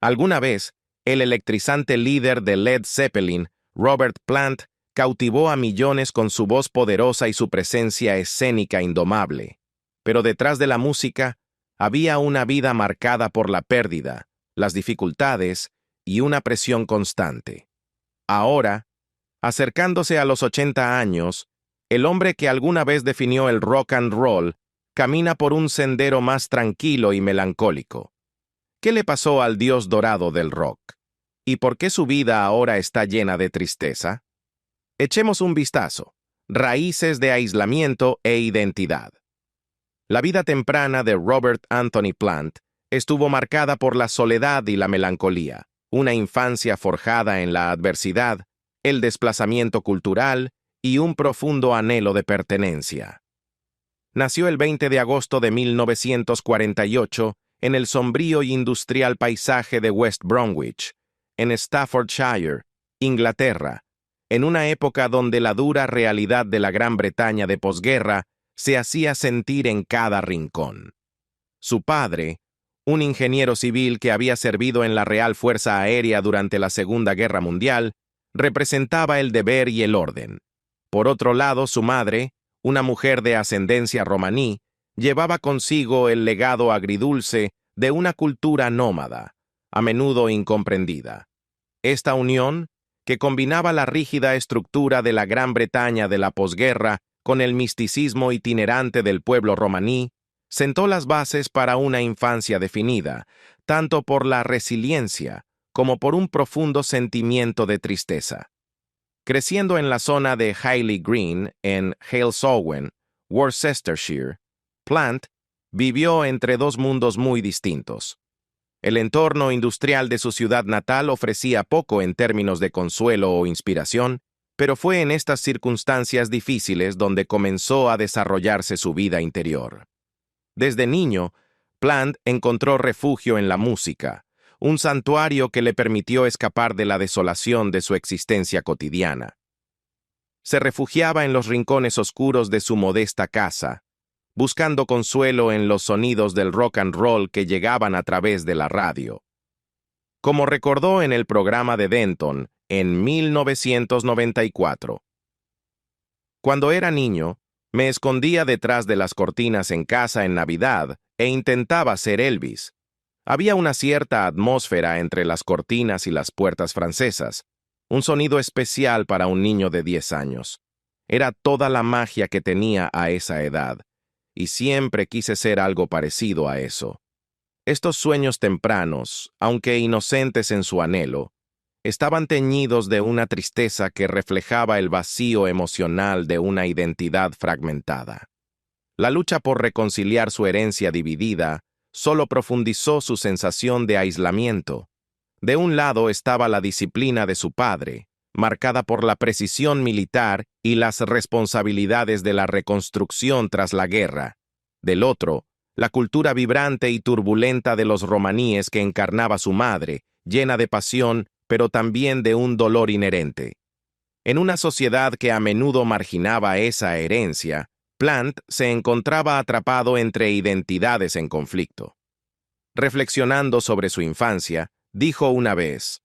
Alguna vez, el electrizante líder de Led Zeppelin, Robert Plant, cautivó a millones con su voz poderosa y su presencia escénica indomable. Pero detrás de la música, había una vida marcada por la pérdida, las dificultades y una presión constante. Ahora, acercándose a los 80 años, el hombre que alguna vez definió el rock and roll camina por un sendero más tranquilo y melancólico. ¿Qué le pasó al dios dorado del rock? ¿Y por qué su vida ahora está llena de tristeza? Echemos un vistazo. Raíces de aislamiento e identidad. La vida temprana de Robert Anthony Plant estuvo marcada por la soledad y la melancolía, una infancia forjada en la adversidad, el desplazamiento cultural y un profundo anhelo de pertenencia. Nació el 20 de agosto de 1948 en el sombrío y industrial paisaje de West Bromwich, en Staffordshire, Inglaterra, en una época donde la dura realidad de la Gran Bretaña de posguerra se hacía sentir en cada rincón. Su padre, un ingeniero civil que había servido en la Real Fuerza Aérea durante la Segunda Guerra Mundial, representaba el deber y el orden. Por otro lado, su madre, una mujer de ascendencia romaní, llevaba consigo el legado agridulce de una cultura nómada, a menudo incomprendida. Esta unión, que combinaba la rígida estructura de la Gran Bretaña de la posguerra con el misticismo itinerante del pueblo romaní, sentó las bases para una infancia definida, tanto por la resiliencia como por un profundo sentimiento de tristeza. Creciendo en la zona de Hayley Green, en Halesowen, Worcestershire, Plant vivió entre dos mundos muy distintos. El entorno industrial de su ciudad natal ofrecía poco en términos de consuelo o inspiración, pero fue en estas circunstancias difíciles donde comenzó a desarrollarse su vida interior. Desde niño, Plant encontró refugio en la música, un santuario que le permitió escapar de la desolación de su existencia cotidiana. Se refugiaba en los rincones oscuros de su modesta casa, buscando consuelo en los sonidos del rock and roll que llegaban a través de la radio. Como recordó en el programa de Denton en 1994. Cuando era niño, me escondía detrás de las cortinas en casa en Navidad e intentaba ser Elvis. Había una cierta atmósfera entre las cortinas y las puertas francesas, un sonido especial para un niño de 10 años. Era toda la magia que tenía a esa edad, y siempre quise ser algo parecido a eso. Estos sueños tempranos, aunque inocentes en su anhelo, estaban teñidos de una tristeza que reflejaba el vacío emocional de una identidad fragmentada. La lucha por reconciliar su herencia dividida solo profundizó su sensación de aislamiento. De un lado estaba la disciplina de su padre, marcada por la precisión militar y las responsabilidades de la reconstrucción tras la guerra. Del otro, la cultura vibrante y turbulenta de los romaníes que encarnaba su madre, llena de pasión, pero también de un dolor inherente. En una sociedad que a menudo marginaba esa herencia, Plant se encontraba atrapado entre identidades en conflicto. Reflexionando sobre su infancia, dijo una vez: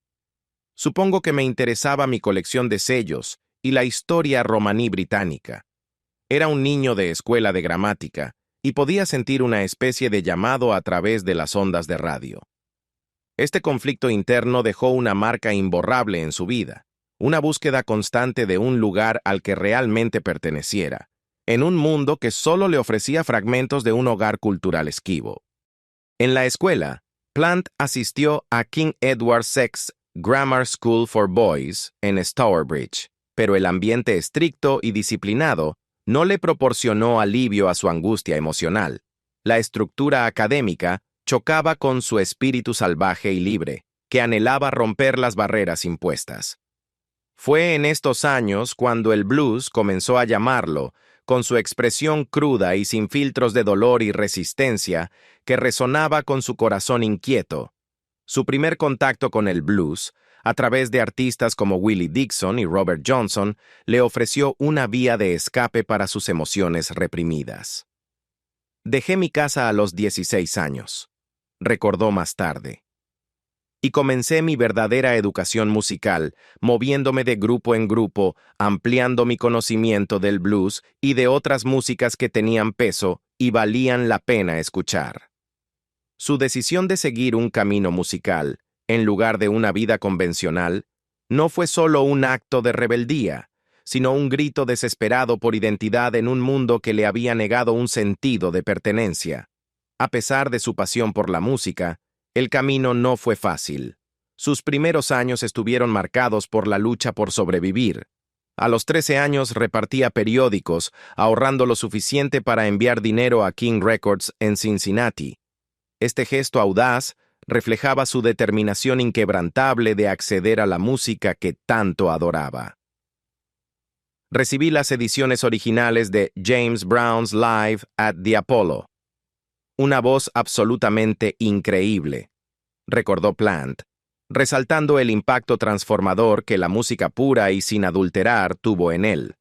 «Supongo que me interesaba mi colección de sellos y la historia romaní británica. Era un niño de escuela de gramática y podía sentir una especie de llamado a través de las ondas de radio». Este conflicto interno dejó una marca imborrable en su vida, una búsqueda constante de un lugar al que realmente perteneciera, en un mundo que solo le ofrecía fragmentos de un hogar cultural esquivo. En la escuela, Plant asistió a King Edward VI Grammar School for Boys en Stourbridge, pero el ambiente estricto y disciplinado no le proporcionó alivio a su angustia emocional. La estructura académica chocaba con su espíritu salvaje y libre, que anhelaba romper las barreras impuestas. Fue en estos años cuando el blues comenzó a llamarlo, con su expresión cruda y sin filtros de dolor y resistencia, que resonaba con su corazón inquieto. Su primer contacto con el blues, a través de artistas como Willie Dixon y Robert Johnson, le ofreció una vía de escape para sus emociones reprimidas. «Dejé mi casa a los 16 años», recordó más tarde. y comencé mi verdadera educación musical, moviéndome de grupo en grupo, ampliando mi conocimiento del blues y de otras músicas que tenían peso y valían la pena escuchar. Su decisión de seguir un camino musical, en lugar de una vida convencional, no fue solo un acto de rebeldía, sino un grito desesperado por identidad en un mundo que le había negado un sentido de pertenencia. A pesar de su pasión por la música, el camino no fue fácil. Sus primeros años estuvieron marcados por la lucha por sobrevivir. A los 13 años repartía periódicos, ahorrando lo suficiente para enviar dinero a King Records en Cincinnati. Este gesto audaz reflejaba su determinación inquebrantable de acceder a la música que tanto adoraba. Recibí las ediciones originales de James Brown's Live at the Apollo. Una voz absolutamente increíble, recordó Plant, resaltando el impacto transformador que la música pura y sin adulterar tuvo en él.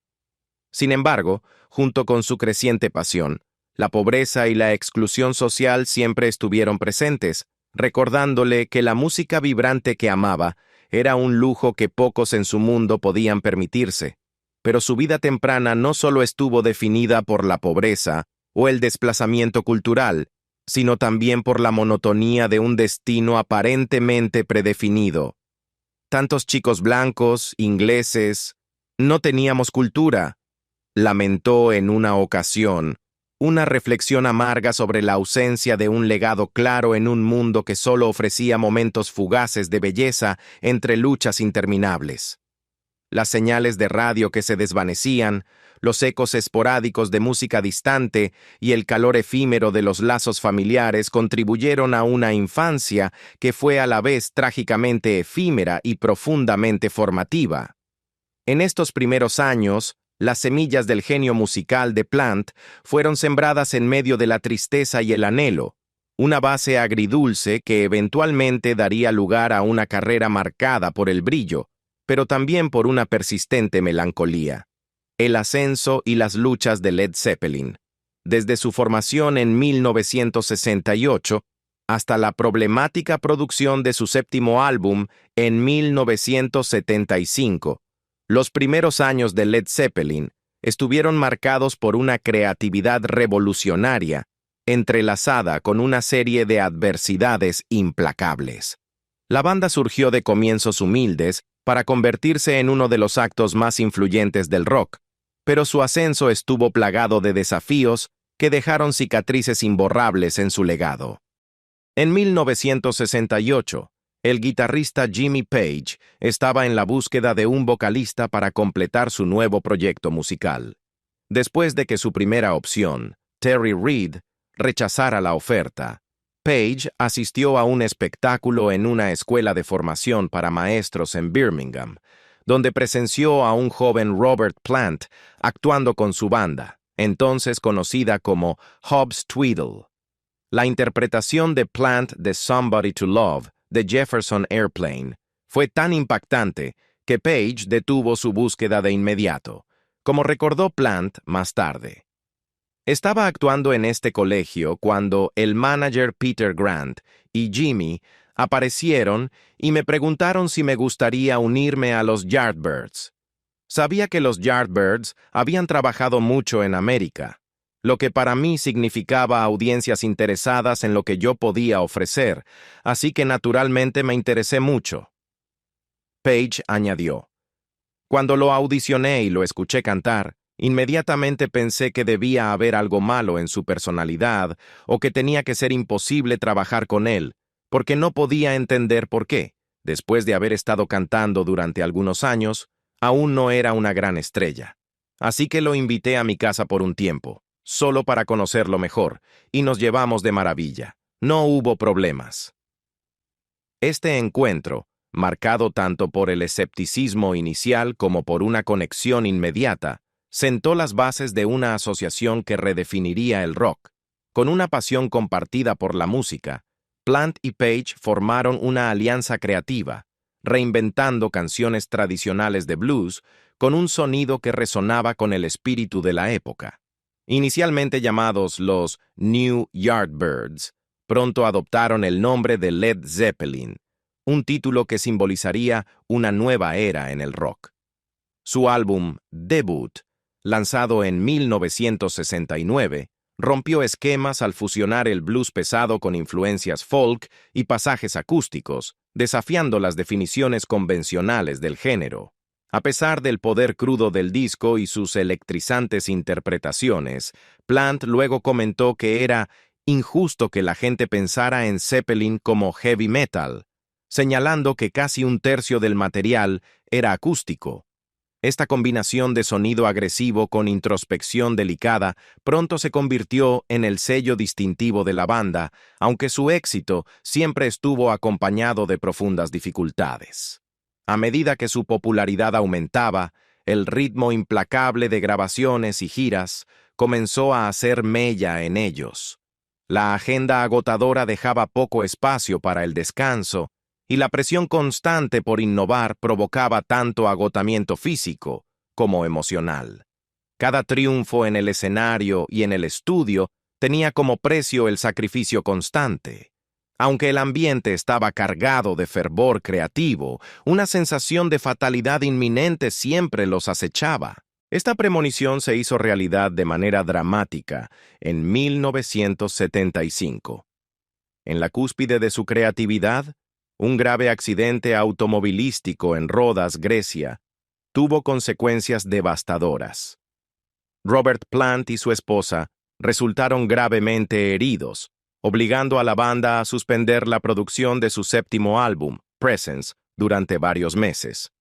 Sin embargo, junto con su creciente pasión, la pobreza y la exclusión social siempre estuvieron presentes, recordándole que la música vibrante que amaba era un lujo que pocos en su mundo podían permitirse. Pero su vida temprana no solo estuvo definida por la pobreza o el desplazamiento cultural, sino también por la monotonía de un destino aparentemente predefinido. Tantos chicos blancos, ingleses, no teníamos cultura, lamentó en una ocasión, una reflexión amarga sobre la ausencia de un legado claro en un mundo que solo ofrecía momentos fugaces de belleza entre luchas interminables. Las señales de radio que se desvanecían, los ecos esporádicos de música distante y el calor efímero de los lazos familiares contribuyeron a una infancia que fue a la vez trágicamente efímera y profundamente formativa. En estos primeros años, las semillas del genio musical de Plant fueron sembradas en medio de la tristeza y el anhelo, una base agridulce que eventualmente daría lugar a una carrera marcada por el brillo, pero también por una persistente melancolía. El ascenso y las luchas de Led Zeppelin, desde su formación en 1968 hasta la problemática producción de su séptimo álbum en 1975. Los primeros años de Led Zeppelin estuvieron marcados por una creatividad revolucionaria, entrelazada con una serie de adversidades implacables. La banda surgió de comienzos humildes para convertirse en uno de los actos más influyentes del rock, pero su ascenso estuvo plagado de desafíos que dejaron cicatrices imborrables en su legado. En 1968, el guitarrista Jimmy Page estaba en la búsqueda de un vocalista para completar su nuevo proyecto musical. Después de que su primera opción, Terry Reid, rechazara la oferta, Page asistió a un espectáculo en una escuela de formación para maestros en Birmingham, donde presenció a un joven Robert Plant actuando con su banda, entonces conocida como Hobbs Tweedle. La interpretación de Plant de Somebody to Love de Jefferson Airplane fue tan impactante que Page detuvo su búsqueda de inmediato, como recordó Plant más tarde. Estaba actuando en este colegio cuando el manager Peter Grant y Jimmy aparecieron y me preguntaron si me gustaría unirme a los Yardbirds. Sabía que los Yardbirds habían trabajado mucho en América, lo que para mí significaba audiencias interesadas en lo que yo podía ofrecer, así que naturalmente me interesé mucho. Page añadió: cuando lo audicioné y lo escuché cantar, inmediatamente pensé que debía haber algo malo en su personalidad o que tenía que ser imposible trabajar con él, porque no podía entender por qué, después de haber estado cantando durante algunos años, aún no era una gran estrella. Así que lo invité a mi casa por un tiempo, solo para conocerlo mejor, y nos llevamos de maravilla. No hubo problemas. Este encuentro, marcado tanto por el escepticismo inicial como por una conexión inmediata, sentó las bases de una asociación que redefiniría el rock. Con una pasión compartida por la música, Plant y Page formaron una alianza creativa, reinventando canciones tradicionales de blues con un sonido que resonaba con el espíritu de la época. Inicialmente llamados los New Yardbirds, pronto adoptaron el nombre de Led Zeppelin, un título que simbolizaría una nueva era en el rock. Su álbum debut, lanzado en 1969, rompió esquemas al fusionar el blues pesado con influencias folk y pasajes acústicos, desafiando las definiciones convencionales del género. A pesar del poder crudo del disco y sus electrizantes interpretaciones, Plant luego comentó que era injusto que la gente pensara en Zeppelin como heavy metal, señalando que casi un tercio del material era acústico. Esta combinación de sonido agresivo con introspección delicada pronto se convirtió en el sello distintivo de la banda, aunque su éxito siempre estuvo acompañado de profundas dificultades. A medida que su popularidad aumentaba, el ritmo implacable de grabaciones y giras comenzó a hacer mella en ellos. La agenda agotadora dejaba poco espacio para el descanso, y la presión constante por innovar provocaba tanto agotamiento físico como emocional. Cada triunfo en el escenario y en el estudio tenía como precio el sacrificio constante. Aunque el ambiente estaba cargado de fervor creativo, una sensación de fatalidad inminente siempre los acechaba. Esta premonición se hizo realidad de manera dramática en 1975. En la cúspide de su creatividad, un grave accidente automovilístico en Rodas, Grecia, tuvo consecuencias devastadoras. Robert Plant y su esposa resultaron gravemente heridos, obligando a la banda a suspender la producción de su séptimo álbum, Presence, durante varios meses.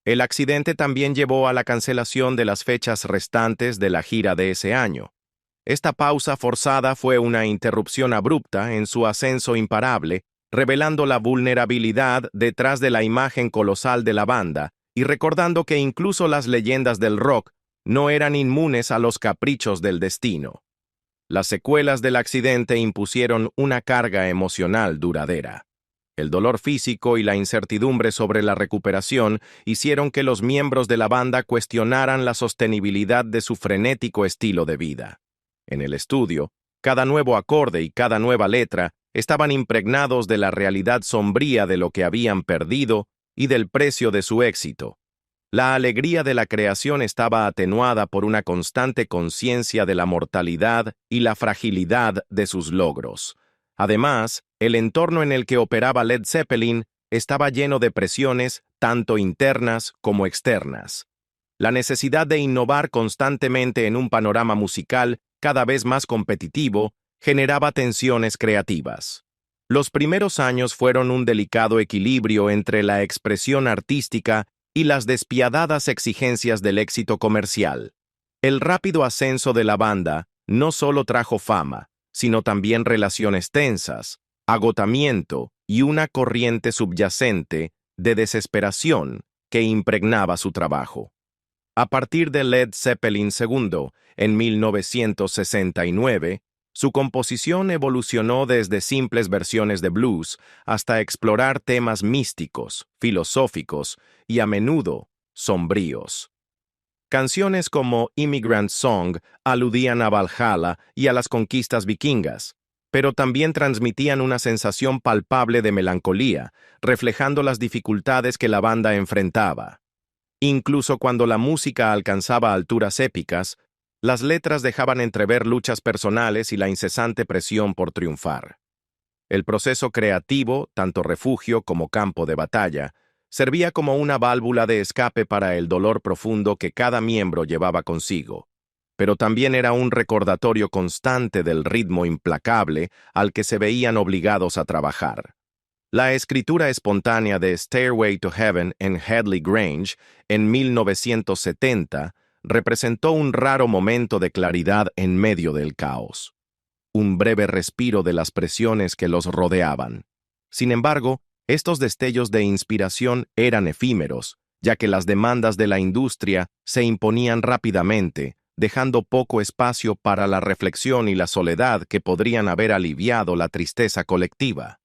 El accidente también llevó a la cancelación de las fechas restantes de la gira de ese año. Esta pausa forzada fue una interrupción abrupta en su ascenso imparable, revelando la vulnerabilidad detrás de la imagen colosal de la banda y recordando que incluso las leyendas del rock no eran inmunes a los caprichos del destino. Las secuelas del accidente impusieron una carga emocional duradera. El dolor físico y la incertidumbre sobre la recuperación hicieron que los miembros de la banda cuestionaran la sostenibilidad de su frenético estilo de vida. En el estudio, cada nuevo acorde y cada nueva letra estaban impregnados de la realidad sombría de lo que habían perdido y del precio de su éxito. La alegría de la creación estaba atenuada por una constante conciencia de la mortalidad y la fragilidad de sus logros. Además, el entorno en el que operaba Led Zeppelin estaba lleno de presiones tanto internas como externas. La necesidad de innovar constantemente en un panorama musical cada vez más competitivo generaba tensiones creativas. Los primeros años fueron un delicado equilibrio entre la expresión artística y las despiadadas exigencias del éxito comercial. El rápido ascenso de la banda no solo trajo fama, sino también relaciones tensas, agotamiento y una corriente subyacente de desesperación que impregnaba su trabajo. A partir de Led Zeppelin II, en 1969, su composición evolucionó desde simples versiones de blues hasta explorar temas místicos, filosóficos y a menudo sombríos. Canciones como Immigrant Song aludían a Valhalla y a las conquistas vikingas, pero también transmitían una sensación palpable de melancolía, reflejando las dificultades que la banda enfrentaba. Incluso cuando la música alcanzaba alturas épicas, las letras dejaban entrever luchas personales y la incesante presión por triunfar. El proceso creativo, tanto refugio como campo de batalla, servía como una válvula de escape para el dolor profundo que cada miembro llevaba consigo, pero también era un recordatorio constante del ritmo implacable al que se veían obligados a trabajar. La escritura espontánea de Stairway to Heaven en Headley Grange, en 1970, representó un raro momento de claridad en medio del caos. Un breve respiro de las presiones que los rodeaban. Sin embargo, estos destellos de inspiración eran efímeros, ya que las demandas de la industria se imponían rápidamente, dejando poco espacio para la reflexión y la soledad que podrían haber aliviado la tristeza colectiva.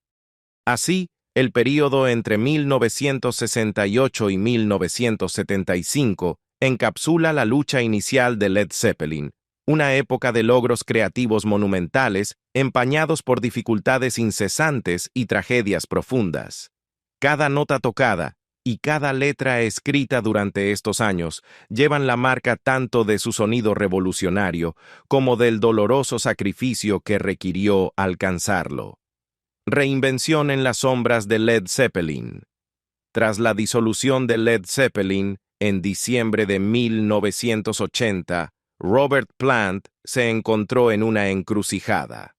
Así, el período entre 1968 y 1975 encapsula la lucha inicial de Led Zeppelin, una época de logros creativos monumentales empañados por dificultades incesantes y tragedias profundas. Cada nota tocada y cada letra escrita durante estos años llevan la marca tanto de su sonido revolucionario como del doloroso sacrificio que requirió alcanzarlo. Reinvención en las sombras de Led Zeppelin. Tras la disolución de Led Zeppelin, en diciembre de 1980, Robert Plant se encontró en una encrucijada.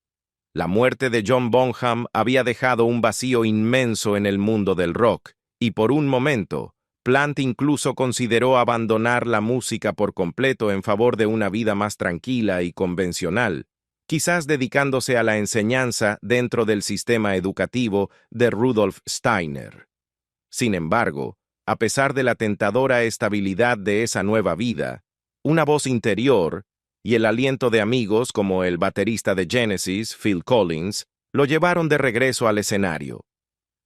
La muerte de John Bonham había dejado un vacío inmenso en el mundo del rock, y por un momento, Plant incluso consideró abandonar la música por completo en favor de una vida más tranquila y convencional, quizás dedicándose a la enseñanza dentro del sistema educativo de Rudolf Steiner. Sin embargo, a pesar de la tentadora estabilidad de esa nueva vida, una voz interior y el aliento de amigos como el baterista de Genesis, Phil Collins, lo llevaron de regreso al escenario.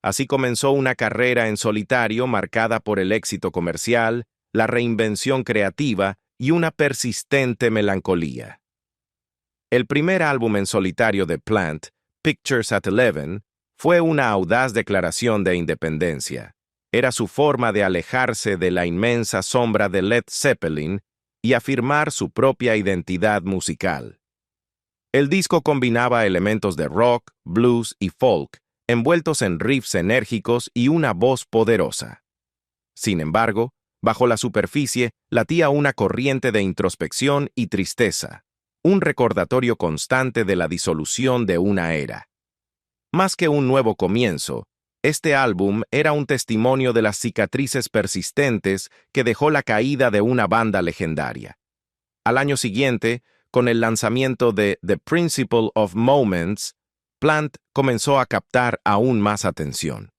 Así comenzó una carrera en solitario marcada por el éxito comercial, la reinvención creativa y una persistente melancolía. El primer álbum en solitario de Plant, Pictures at 11, fue una audaz declaración de independencia. Era su forma de alejarse de la inmensa sombra de Led Zeppelin y afirmar su propia identidad musical. El disco combinaba elementos de rock, blues y folk, envueltos en riffs enérgicos y una voz poderosa. Sin embargo, bajo la superficie latía una corriente de introspección y tristeza, un recordatorio constante de la disolución de una era. Más que un nuevo comienzo, este álbum era un testimonio de las cicatrices persistentes que dejó la caída de una banda legendaria. Al año siguiente, con el lanzamiento de The Principle of Moments, Plant comenzó a captar aún más atención.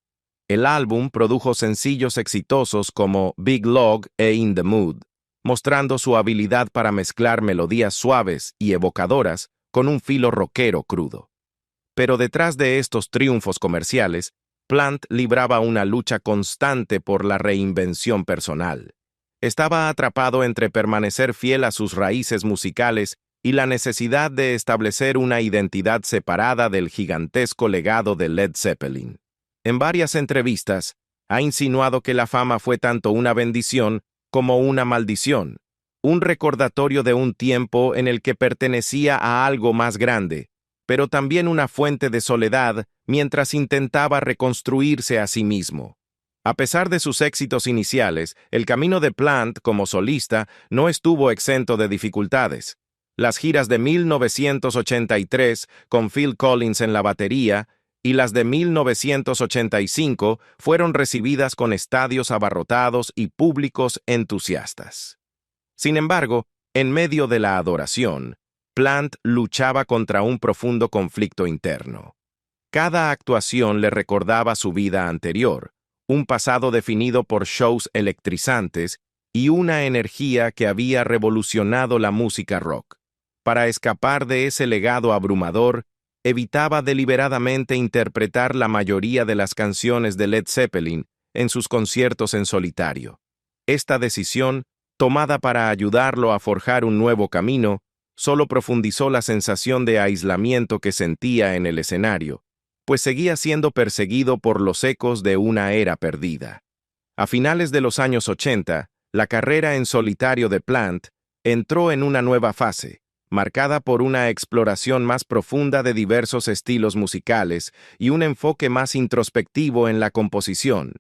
El álbum produjo sencillos exitosos como Big Log e In the Mood, mostrando su habilidad para mezclar melodías suaves y evocadoras con un filo rockero crudo. Pero detrás de estos triunfos comerciales, Plant libraba una lucha constante por la reinvención personal. Estaba atrapado entre permanecer fiel a sus raíces musicales y la necesidad de establecer una identidad separada del gigantesco legado de Led Zeppelin. En varias entrevistas, ha insinuado que la fama fue tanto una bendición como una maldición, un recordatorio de un tiempo en el que pertenecía a algo más grande, pero también una fuente de soledad mientras intentaba reconstruirse a sí mismo. A pesar de sus éxitos iniciales, el camino de Plant como solista no estuvo exento de dificultades. Las giras de 1983 con Phil Collins en la batería y las de 1985 fueron recibidas con estadios abarrotados y públicos entusiastas. Sin embargo, en medio de la adoración, Plant luchaba contra un profundo conflicto interno. Cada actuación le recordaba su vida anterior, un pasado definido por shows electrizantes y una energía que había revolucionado la música rock. Para escapar de ese legado abrumador, evitaba deliberadamente interpretar la mayoría de las canciones de Led Zeppelin en sus conciertos en solitario. Esta decisión, tomada para ayudarlo a forjar un nuevo camino, solo profundizó la sensación de aislamiento que sentía en el escenario, pues seguía siendo perseguido por los ecos de una era perdida. A finales de los años 80, la carrera en solitario de Plant entró en una nueva fase, marcada por una exploración más profunda de diversos estilos musicales y un enfoque más introspectivo en la composición.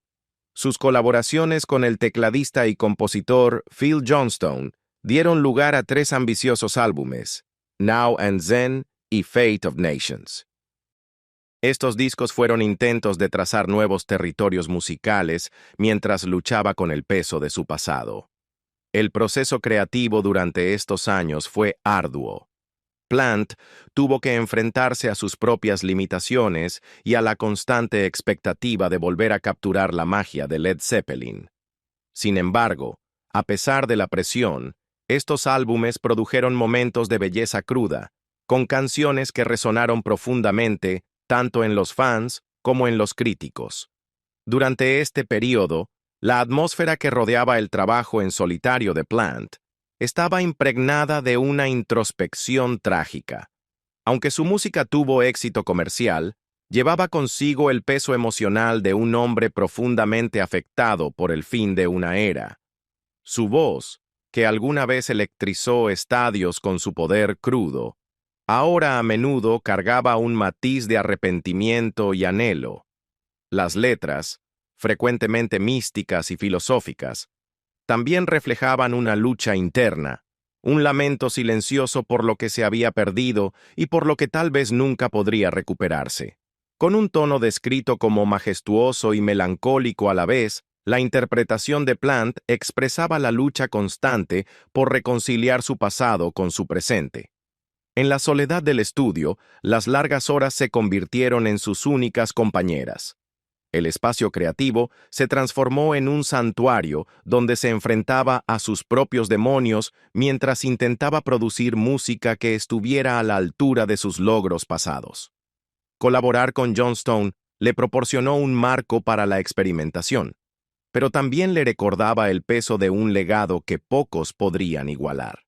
Sus colaboraciones con el tecladista y compositor Phil Johnstone dieron lugar a 3 ambiciosos álbumes, Now and Then y Fate of Nations. Estos discos fueron intentos de trazar nuevos territorios musicales mientras luchaba con el peso de su pasado. El proceso creativo durante estos años fue arduo. Plant tuvo que enfrentarse a sus propias limitaciones y a la constante expectativa de volver a capturar la magia de Led Zeppelin. Sin embargo, a pesar de la presión, estos álbumes produjeron momentos de belleza cruda, con canciones que resonaron profundamente tanto en los fans como en los críticos. Durante este período, la atmósfera que rodeaba el trabajo en solitario de Plant estaba impregnada de una introspección trágica. Aunque su música tuvo éxito comercial, Llevaba consigo el peso emocional de un hombre profundamente afectado por el fin de una era. Su voz, que alguna vez electrizó estadios con su poder crudo, ahora a menudo cargaba un matiz de arrepentimiento y anhelo. Las letras, frecuentemente místicas y filosóficas, también reflejaban una lucha interna, un lamento silencioso por lo que se había perdido y por lo que tal vez nunca podría recuperarse. Con un tono descrito como majestuoso y melancólico a la vez, la interpretación de Plant expresaba la lucha constante por reconciliar su pasado con su presente. En la soledad del estudio, las largas horas se convirtieron en sus únicas compañeras. El espacio creativo se transformó en un santuario donde se enfrentaba a sus propios demonios mientras intentaba producir música que estuviera a la altura de sus logros pasados. Colaborar con John Stone le proporcionó un marco para la experimentación, pero también le recordaba el peso de un legado que pocos podrían igualar.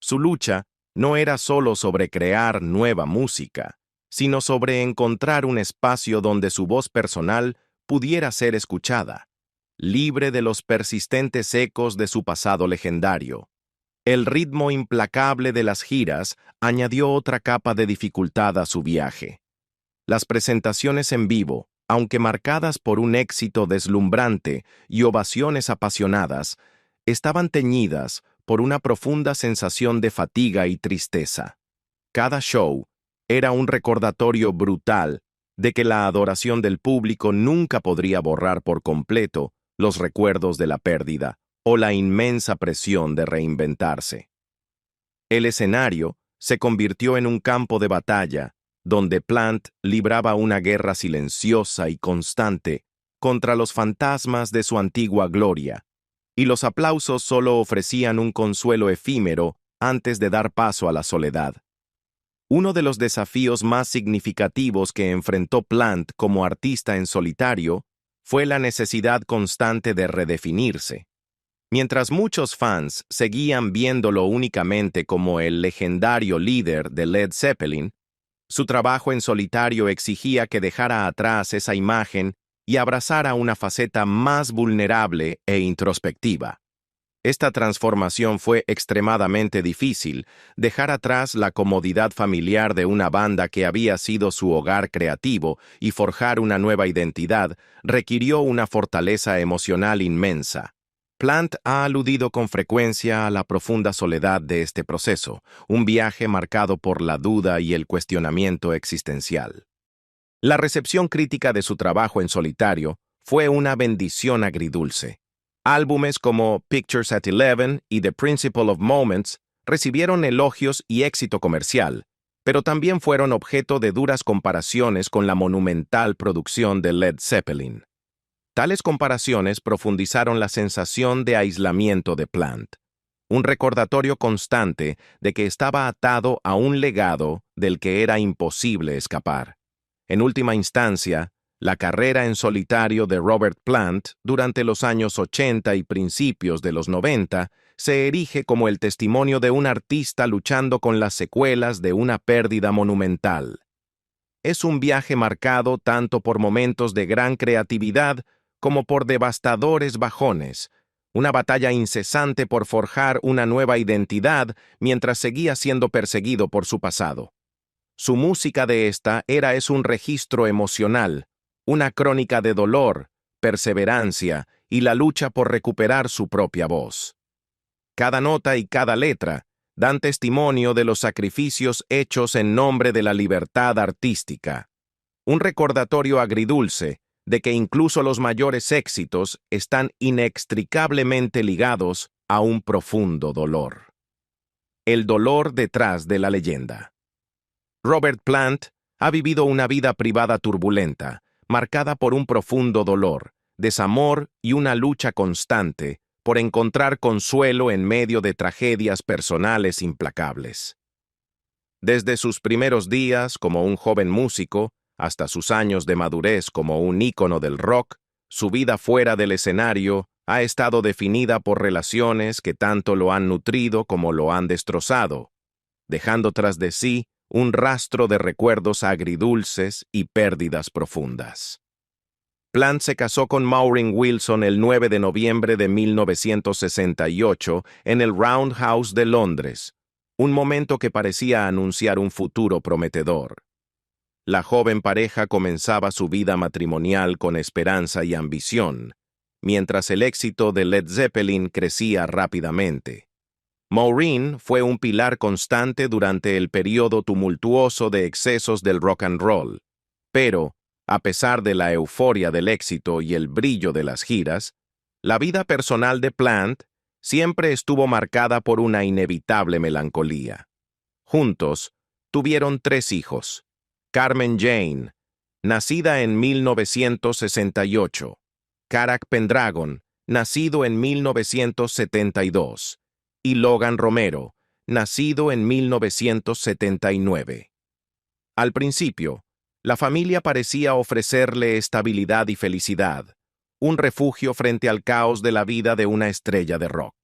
Su lucha no era solo sobre crear nueva música, sino sobre encontrar un espacio donde su voz personal pudiera ser escuchada, libre de los persistentes ecos de su pasado legendario. El ritmo implacable de las giras añadió otra capa de dificultad a su viaje. Las presentaciones en vivo, aunque marcadas por un éxito deslumbrante y ovaciones apasionadas, estaban teñidas por una profunda sensación de fatiga y tristeza. Cada show era un recordatorio brutal de que la adoración del público nunca podría borrar por completo los recuerdos de la pérdida o la inmensa presión de reinventarse. El escenario se convirtió en un campo de batalla donde Plant libraba una guerra silenciosa y constante contra los fantasmas de su antigua gloria, y los aplausos solo ofrecían un consuelo efímero antes de dar paso a la soledad. Uno de los desafíos más significativos que enfrentó Plant como artista en solitario fue la necesidad constante de redefinirse. Mientras muchos fans seguían viéndolo únicamente como el legendario líder de Led Zeppelin, su trabajo en solitario exigía que dejara atrás esa imagen y abrazara una faceta más vulnerable e introspectiva. Esta transformación fue extremadamente difícil. Dejar atrás la comodidad familiar de una banda que había sido su hogar creativo y forjar una nueva identidad requirió una fortaleza emocional inmensa. Plant ha aludido con frecuencia a la profunda soledad de este proceso, un viaje marcado por la duda y el cuestionamiento existencial. La recepción crítica de su trabajo en solitario fue una bendición agridulce. Álbumes como Pictures at 11 y The Principle of Moments recibieron elogios y éxito comercial, pero también fueron objeto de duras comparaciones con la monumental producción de Led Zeppelin. Tales comparaciones profundizaron la sensación de aislamiento de Plant, un recordatorio constante de que estaba atado a un legado del que era imposible escapar. En última instancia, la carrera en solitario de Robert Plant durante los años 80 y principios de los 90 se erige como el testimonio de un artista luchando con las secuelas de una pérdida monumental. Es un viaje marcado tanto por momentos de gran creatividad como por devastadores bajones, una batalla incesante por forjar una nueva identidad mientras seguía siendo perseguido por su pasado. Su música de esta era es un registro emocional, una crónica de dolor, perseverancia y la lucha por recuperar su propia voz. Cada nota y cada letra dan testimonio de los sacrificios hechos en nombre de la libertad artística. Un recordatorio agridulce de que incluso los mayores éxitos están inextricablemente ligados a un profundo dolor. El dolor detrás de la leyenda. Robert Plant ha vivido una vida privada turbulenta, marcada por un profundo dolor, desamor y una lucha constante por encontrar consuelo en medio de tragedias personales implacables. Desde sus primeros días como un joven músico, hasta sus años de madurez como un ícono del rock, su vida fuera del escenario ha estado definida por relaciones que tanto lo han nutrido como lo han destrozado, dejando tras de sí un rastro de recuerdos agridulces y pérdidas profundas. Plant se casó con Maureen Wilson el 9 de noviembre de 1968 en el Roundhouse de Londres, un momento que parecía anunciar un futuro prometedor. La joven pareja comenzaba su vida matrimonial con esperanza y ambición, mientras el éxito de Led Zeppelin crecía rápidamente. Maureen fue un pilar constante durante el periodo tumultuoso de excesos del rock and roll, pero, a pesar de la euforia del éxito y el brillo de las giras, la vida personal de Plant siempre estuvo marcada por una inevitable melancolía. Juntos, tuvieron 3 hijos: Carmen Jane, nacida en 1968, Karak Pendragon, nacido en 1972, y Logan Romero, nacido en 1979. Al principio, la familia parecía ofrecerle estabilidad y felicidad, un refugio frente al caos de la vida de una estrella de rock.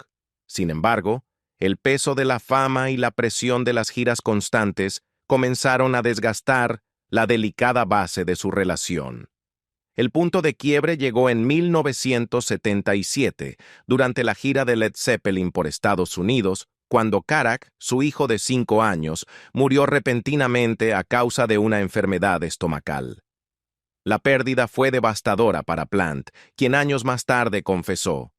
Sin embargo, el peso de la fama y la presión de las giras constantes comenzaron a desgastar la delicada base de su relación. El punto de quiebre llegó en 1977, durante la gira de Led Zeppelin por Estados Unidos, cuando Karak, su hijo de 5 años, murió repentinamente a causa de una enfermedad estomacal. La pérdida fue devastadora para Plant, quien años más tarde confesó: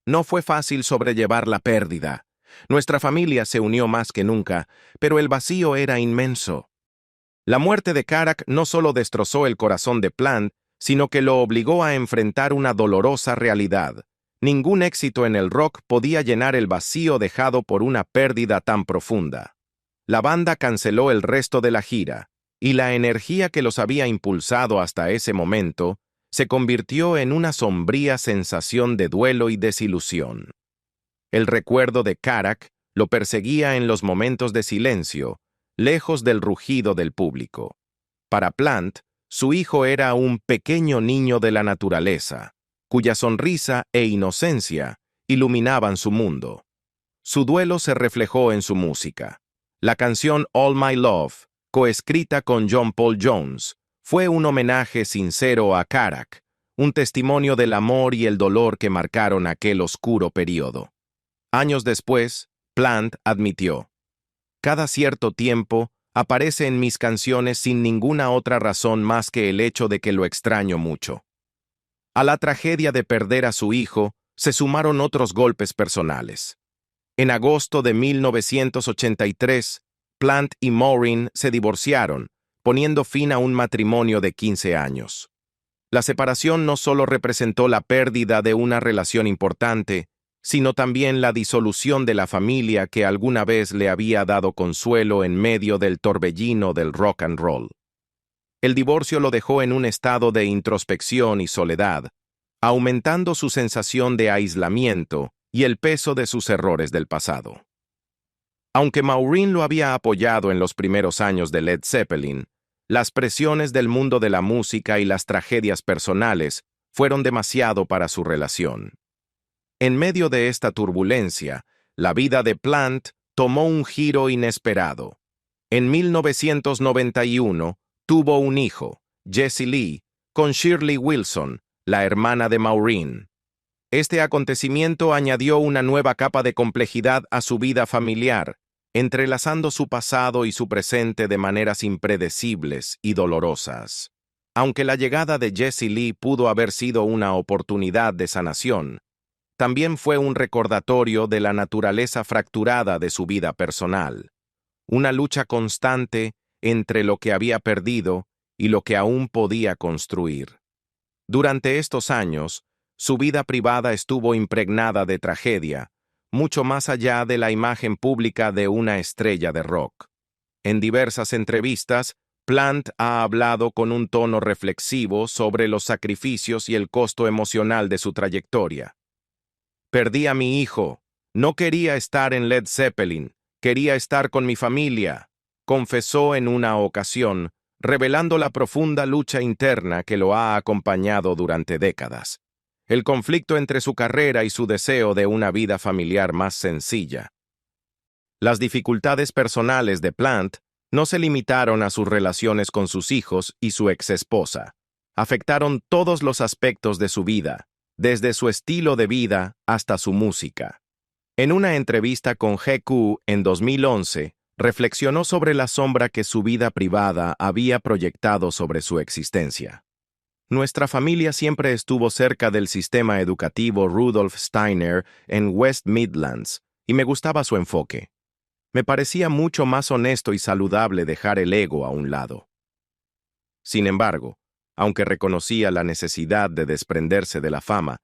"No fue fácil sobrellevar la pérdida. Nuestra familia se unió más que nunca, pero el vacío era inmenso". La muerte de Karak no solo destrozó el corazón de Plant, sino que lo obligó a enfrentar una dolorosa realidad. Ningún éxito en el rock podía llenar el vacío dejado por una pérdida tan profunda. La banda canceló el resto de la gira, y la energía que los había impulsado hasta ese momento se convirtió en una sombría sensación de duelo y desilusión. El recuerdo de Karak lo perseguía en los momentos de silencio, lejos del rugido del público. Para Plant, su hijo era un pequeño niño de la naturaleza, cuya sonrisa e inocencia iluminaban su mundo. Su duelo se reflejó en su música. La canción All My Love, coescrita con John Paul Jones, fue un homenaje sincero a Karak, un testimonio del amor y el dolor que marcaron aquel oscuro período. Años después, Plant admitió: "Cada cierto tiempo, aparece en mis canciones sin ninguna otra razón más que el hecho de que lo extraño mucho". A la tragedia de perder a su hijo se sumaron otros golpes personales. En agosto de 1983, Plant y Maureen se divorciaron, poniendo fin a un matrimonio de 15 años. La separación no solo representó la pérdida de una relación importante, sino también la disolución de la familia que alguna vez le había dado consuelo en medio del torbellino del rock and roll. El divorcio lo dejó en un estado de introspección y soledad, aumentando su sensación de aislamiento y el peso de sus errores del pasado. Aunque Maureen lo había apoyado en los primeros años de Led Zeppelin, las presiones del mundo de la música y las tragedias personales fueron demasiado para su relación. En medio de esta turbulencia, la vida de Plant tomó un giro inesperado. En 1991, tuvo un hijo, Jesse Lee, con Shirley Wilson, la hermana de Maureen. Este acontecimiento añadió una nueva capa de complejidad a su vida familiar, entrelazando su pasado y su presente de maneras impredecibles y dolorosas. Aunque la llegada de Jesse Lee pudo haber sido una oportunidad de sanación, también fue un recordatorio de la naturaleza fracturada de su vida personal, una lucha constante entre lo que había perdido y lo que aún podía construir. Durante estos años, su vida privada estuvo impregnada de tragedia, mucho más allá de la imagen pública de una estrella de rock. En diversas entrevistas, Plant ha hablado con un tono reflexivo sobre los sacrificios y el costo emocional de su trayectoria. "Perdí a mi hijo. No quería estar en Led Zeppelin. Quería estar con mi familia", confesó en una ocasión, revelando la profunda lucha interna que lo ha acompañado durante décadas. El conflicto entre su carrera y su deseo de una vida familiar más sencilla. Las dificultades personales de Plant No se limitaron a sus relaciones con sus hijos y su exesposa. Afectaron todos los aspectos de su vida, desde su estilo de vida hasta su música. En una entrevista con GQ en 2011, reflexionó sobre la sombra que su vida privada había proyectado sobre su existencia. Nuestra familia siempre estuvo cerca del sistema educativo Rudolf Steiner en West Midlands, y me gustaba su enfoque. Me parecía mucho más honesto y saludable dejar el ego a un lado. Sin embargo, aunque reconocía la necesidad de desprenderse de la fama,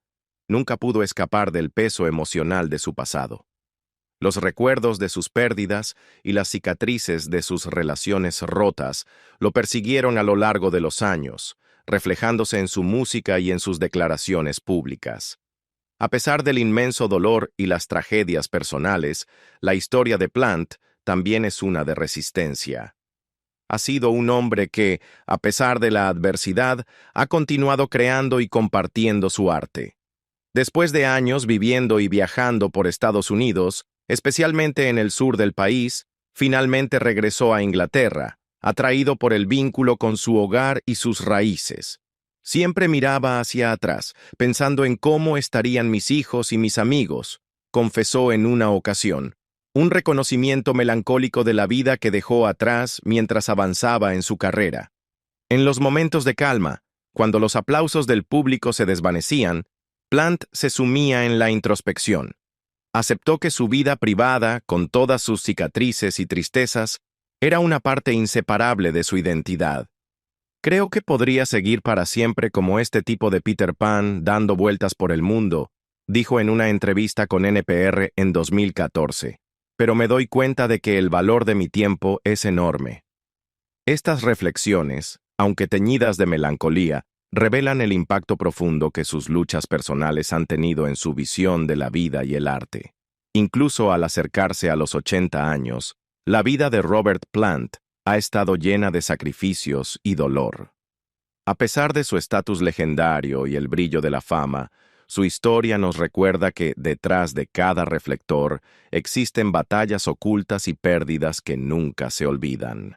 nunca pudo escapar del peso emocional de su pasado. Los recuerdos de sus pérdidas y las cicatrices de sus relaciones rotas lo persiguieron a lo largo de los años, reflejándose en su música y en sus declaraciones públicas. A pesar del inmenso dolor y las tragedias personales, la historia de Plant también es una de resistencia. Ha sido un hombre que, a pesar de la adversidad, ha continuado creando y compartiendo su arte. Después de años viviendo y viajando por Estados Unidos, especialmente en el sur del país, finalmente regresó a Inglaterra, atraído por el vínculo con su hogar y sus raíces. Siempre miraba hacia atrás, pensando en cómo estarían mis hijos y mis amigos, confesó en una ocasión, un reconocimiento melancólico de la vida que dejó atrás mientras avanzaba en su carrera. En los momentos de calma, cuando los aplausos del público se desvanecían, Plant se sumía en la introspección. Aceptó que su vida privada, con todas sus cicatrices y tristezas, era una parte inseparable de su identidad. Creo que podría seguir para siempre como este tipo de Peter Pan dando vueltas por el mundo, dijo en una entrevista con NPR en 2014. Pero me doy cuenta de que el valor de mi tiempo es enorme. Estas reflexiones, aunque teñidas de melancolía, revelan el impacto profundo que sus luchas personales han tenido en su visión de la vida y el arte. Incluso al acercarse a los 80 años, la vida de Robert Plant ha estado llena de sacrificios y dolor. A pesar de su estatus legendario y el brillo de la fama, su historia nos recuerda que detrás de cada reflector existen batallas ocultas y pérdidas que nunca se olvidan.